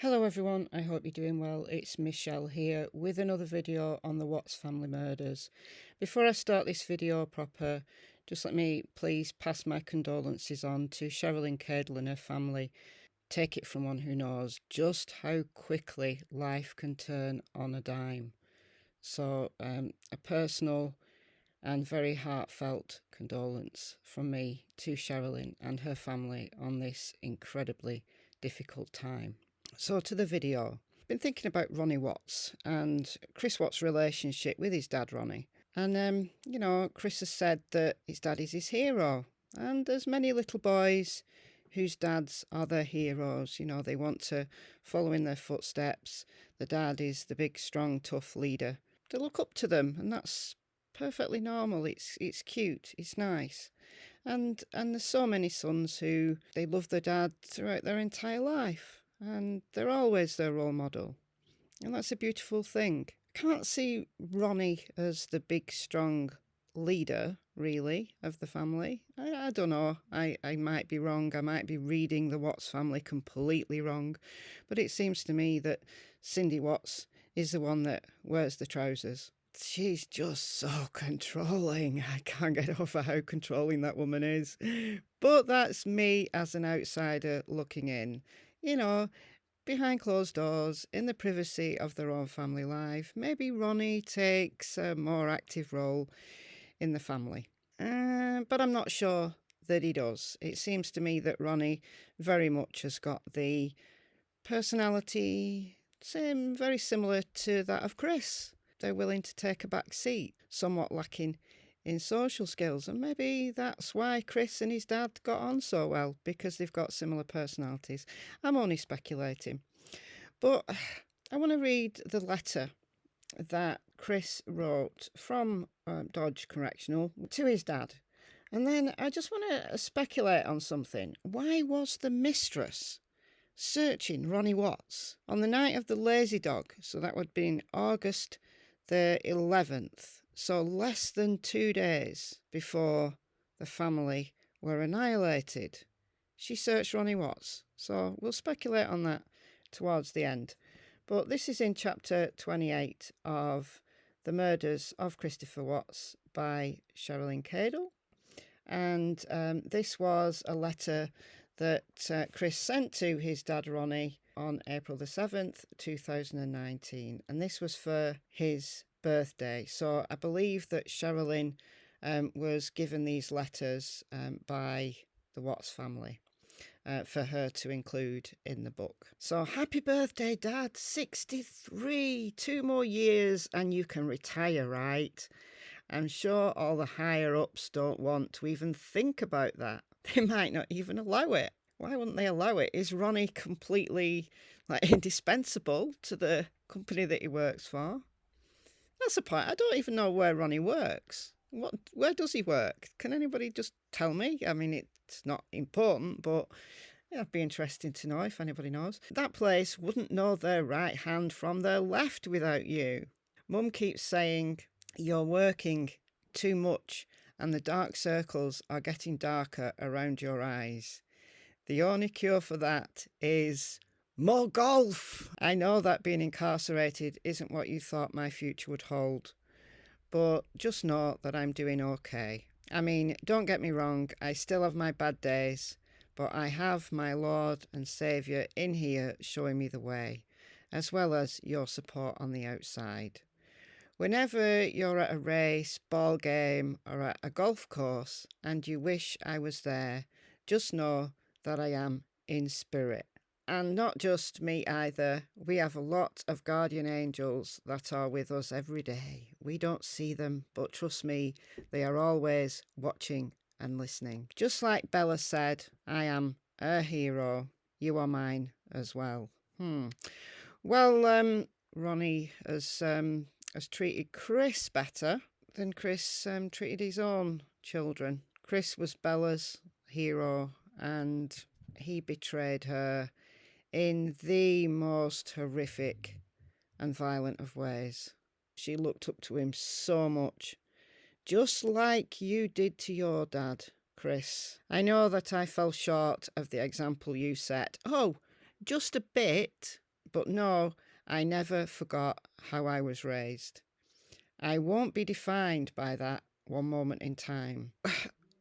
Hello everyone, I hope you're doing well. It's Michelle here with another video on the Watts family murders. Before I start this video proper, just let me please pass my condolences on to Cheryln Cadle and her family. Take it from one who knows just how quickly life can turn on a dime. So a personal and very heartfelt condolence from me to Cheryln and her family on this incredibly difficult time. So to the video. I've been thinking about Ronnie Watts and Chris Watts' relationship with his dad Ronnie. And, Chris has said that his dad is his hero. And there's many little boys whose dads are their heroes. They want to follow in their footsteps. The dad is the big, strong, tough leader. They look up to them, and that's perfectly normal. It's cute. It's nice. And there's so many sons who they love their dad throughout their entire life. And they're always their role model. And that's a beautiful thing. I can't see Ronnie as the big, strong leader, really, of the family. I don't know. I might be wrong. I might be reading the Watts family completely wrong. But it seems to me that Cindy Watts is the one that wears the trousers. She's just so controlling. I can't get over how controlling that woman is. But that's me as an outsider looking in. Behind closed doors, in the privacy of their own family life. Maybe Ronnie takes a more active role in the family. But I'm not sure that he does. It seems to me that Ronnie very much has got the personality, very similar to that of Chris. They're willing to take a back seat, somewhat lacking in social skills, and maybe that's why Chris and his dad got on so well, because they've got similar personalities. I'm only speculating, but I want to read the letter that Chris wrote from Dodge Correctional to his dad, and then I just want to speculate on something. Why was the mistress searching Ronnie Watts on the night of the lazy dog? So that would have been August the 11th. So less than 2 days before the family were annihilated. She searched Ronnie Watts. So we'll speculate on that towards the end. But this is in chapter 28 of The Murders of Christopher Watts by Cheryln Cadle. And this was a letter that Chris sent to his dad Ronnie on April the 7th, 2019. And this was for his birthday. So I believe that Cheryln was given these letters by the Watts family for her to include in the book. So happy birthday, Dad, 63, 2 more years and you can retire, right? I'm sure all the higher-ups don't want to even think about that. They might not even allow it. Why wouldn't they allow it? Is Ronnie completely indispensable to the company that he works for? That's the point. I don't even know where Ronnie works. Where does he work? Can anybody just tell me? I mean, it's not important, but it'd be interesting to know if anybody knows. That place wouldn't know their right hand from their left without you. Mum keeps saying you're working too much and the dark circles are getting darker around your eyes. The only cure for that is more golf. I know that being incarcerated isn't what you thought my future would hold, but just know that I'm doing okay. I mean, don't get me wrong, I still have my bad days, but I have my Lord and Saviour in here showing me the way, as well as your support on the outside. Whenever you're at a race, ball game, or at a golf course and you wish I was there, just know that I am in spirit. And not just me either. We have a lot of guardian angels that are with us every day. We don't see them, but trust me, they are always watching and listening. Just like Bella said, I am a hero. You are mine as well. Well, Ronnie has treated Chris better than Chris treated his own children. Chris was Bella's hero and he betrayed her in the most horrific and violent of ways. She looked up to him so much, just like you did to your dad, Chris. I know that I fell short of the example you set. Oh, just a bit. But no, I never forgot how I was raised. I won't be defined by that one moment in time.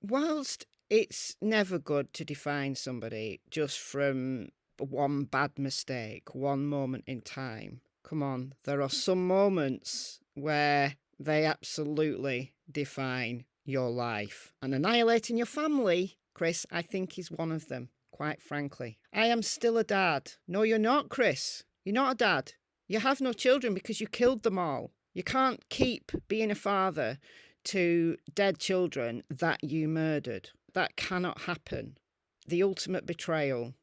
Whilst it's never good to define somebody just from one bad mistake, one moment in time, come on, there are some moments where they absolutely define your life. And annihilating your family, Chris, I think is one of them, quite frankly. I am still a dad. No, you're not, Chris. You're not a dad. You have no children because you killed them all. You can't keep being a father to dead children that you murdered. That cannot happen. The ultimate betrayal.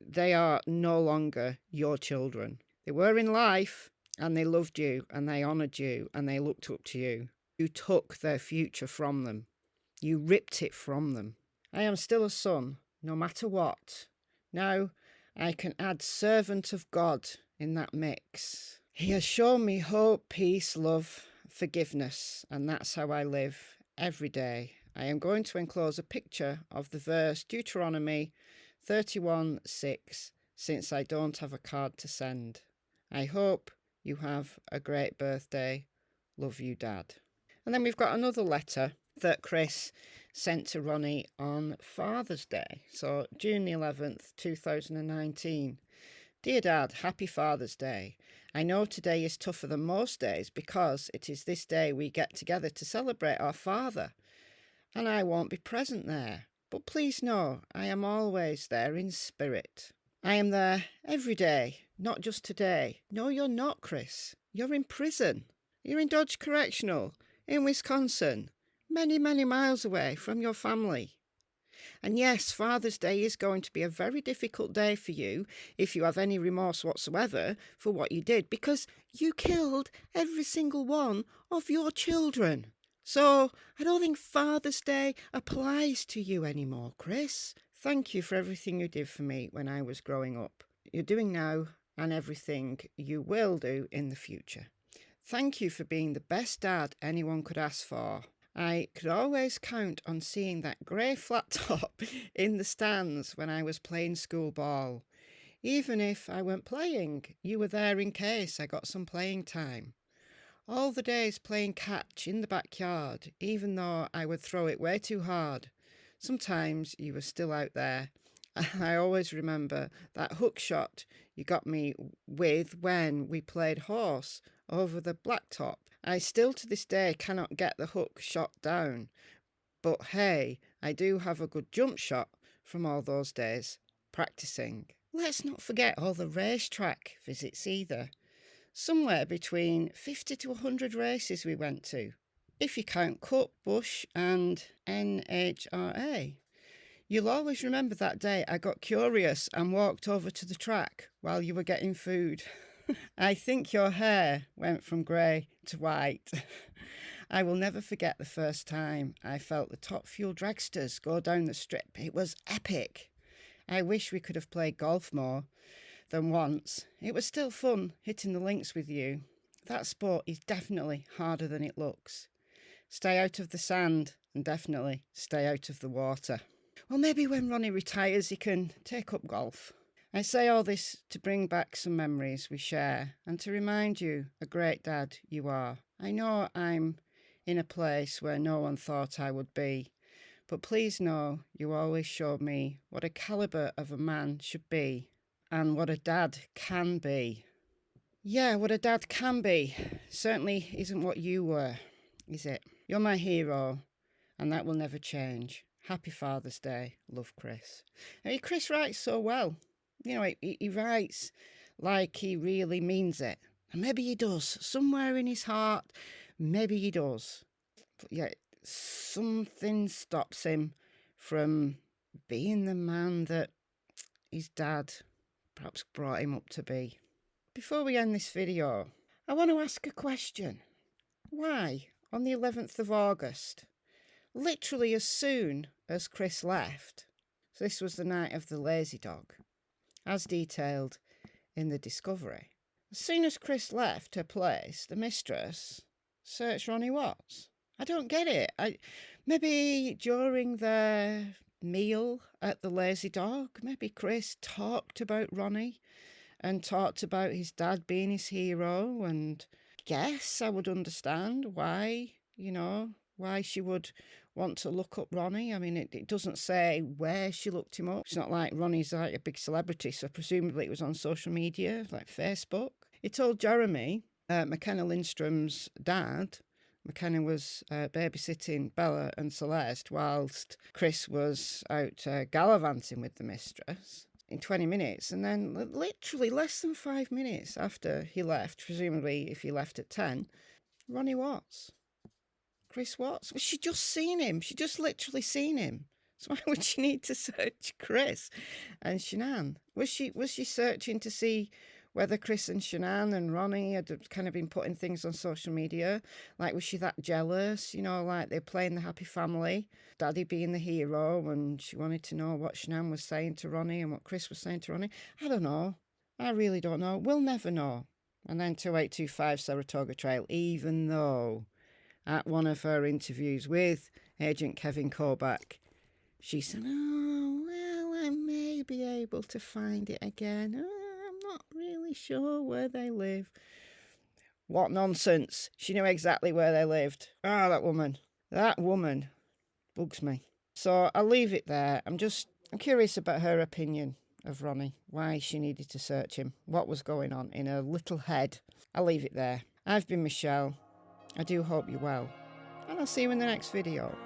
They are no longer your children. They were in life and they loved you and they honoured you and they looked up to you. You took their future from them. You ripped it from them. I am still a son, no matter what. Now I can add servant of God in that mix. He has shown me hope, peace, love, forgiveness, and that's how I live every day. I am going to enclose a picture of the verse Deuteronomy 31:6, since I don't have a card to send. I hope you have a great birthday. Love you, Dad. And then we've got another letter that Chris sent to Ronnie on Father's Day. So June the 11th, 2019. Dear Dad, happy Father's Day. I know today is tougher than most days because it is this day we get together to celebrate our father. And I won't be present there. But please know, I am always there in spirit. I am there every day, not just today. No, you're not, Chris. You're in prison. You're in Dodge Correctional, in Wisconsin, many, many miles away from your family. And yes, Father's Day is going to be a very difficult day for you if you have any remorse whatsoever for what you did, because you killed every single one of your children. So I don't think Father's Day applies to you anymore, Chris. Thank you for everything you did for me when I was growing up. You're doing now and everything you will do in the future. Thank you for being the best dad anyone could ask for. I could always count on seeing that grey flat top in the stands when I was playing school ball. Even if I weren't playing, you were there in case I got some playing time. All the days playing catch in the backyard, even though I would throw it way too hard. Sometimes you were still out there. I always remember that hook shot you got me with when we played horse over the blacktop. I still to this day cannot get the hook shot down. But hey, I do have a good jump shot from all those days practicing. Let's not forget all the racetrack visits either. Somewhere between 50 to 100 races we went to, if you count Cup, Bush and NHRA. You'll always remember that day I got curious and walked over to the track while you were getting food. I think your hair went from grey to white. I will never forget the first time I felt the Top Fuel dragsters go down the strip. It was epic. I wish we could have played golf more than once. It was still fun hitting the links with you. That sport is definitely harder than it looks. Stay out of the sand and definitely stay out of the water. Well, maybe when Ronnie retires, he can take up golf. I say all this to bring back some memories we share and to remind you a great dad you are. I know I'm in a place where no one thought I would be, but please know you always showed me what a calibre of a man should be and what a dad can be. Yeah, what a dad can be certainly isn't what you were, is it? You're my hero, and that will never change. Happy Father's Day. Love, Chris. I mean, Chris writes so well. You know, he writes like he really means it. And maybe he does. Somewhere in his heart, maybe he does. But yeah, something stops him from being the man that his dad perhaps brought him up to be. Before we end this video, I want to ask a question. Why, on the 11th of August, literally as soon as Chris left, so this was the night of the lazy dog, as detailed in the discovery, as soon as Chris left her place, the mistress searched Ronnie Watts. I don't get it. Maybe during their meal at the lazy dog, maybe Chris talked about Ronnie and talked about his dad being his hero. And guess I would understand why, why she would want to look up Ronnie. I mean, it doesn't say where she looked him up. It's not like Ronnie's like a big celebrity, so presumably it was on social media, like Facebook. He told Jeremy, McKenna Lindstrom's dad, McKenna was babysitting Bella and Celeste whilst Chris was out gallivanting with the mistress in 20 minutes. And then literally less than 5 minutes after he left, presumably if he left at 10, Ronnie Watts, Chris Watts, well, she just seen him. She just literally seen him. So why would she need to search Chris and Shanann? Was she searching to see whether Chris and Shanann and Ronnie had kind of been putting things on social media? Like, was she that jealous? Like they're playing the happy family, Daddy being the hero, and she wanted to know what Shanann was saying to Ronnie and what Chris was saying to Ronnie? I don't know. I really don't know. We'll never know. And then 2825 Saratoga Trail, even though at one of her interviews with Agent Kevin Kovac, she said, oh, well, I may be able to find it again. I'm not really sure where they live. What nonsense. She knew exactly where they lived. Ah, that woman bugs me. So I'll leave it there. I'm curious about her opinion of Ronnie, why she needed to search him, what was going on in her little head. I'll leave it there. I've been Michelle. I do hope you're well, and I'll see you in the next video.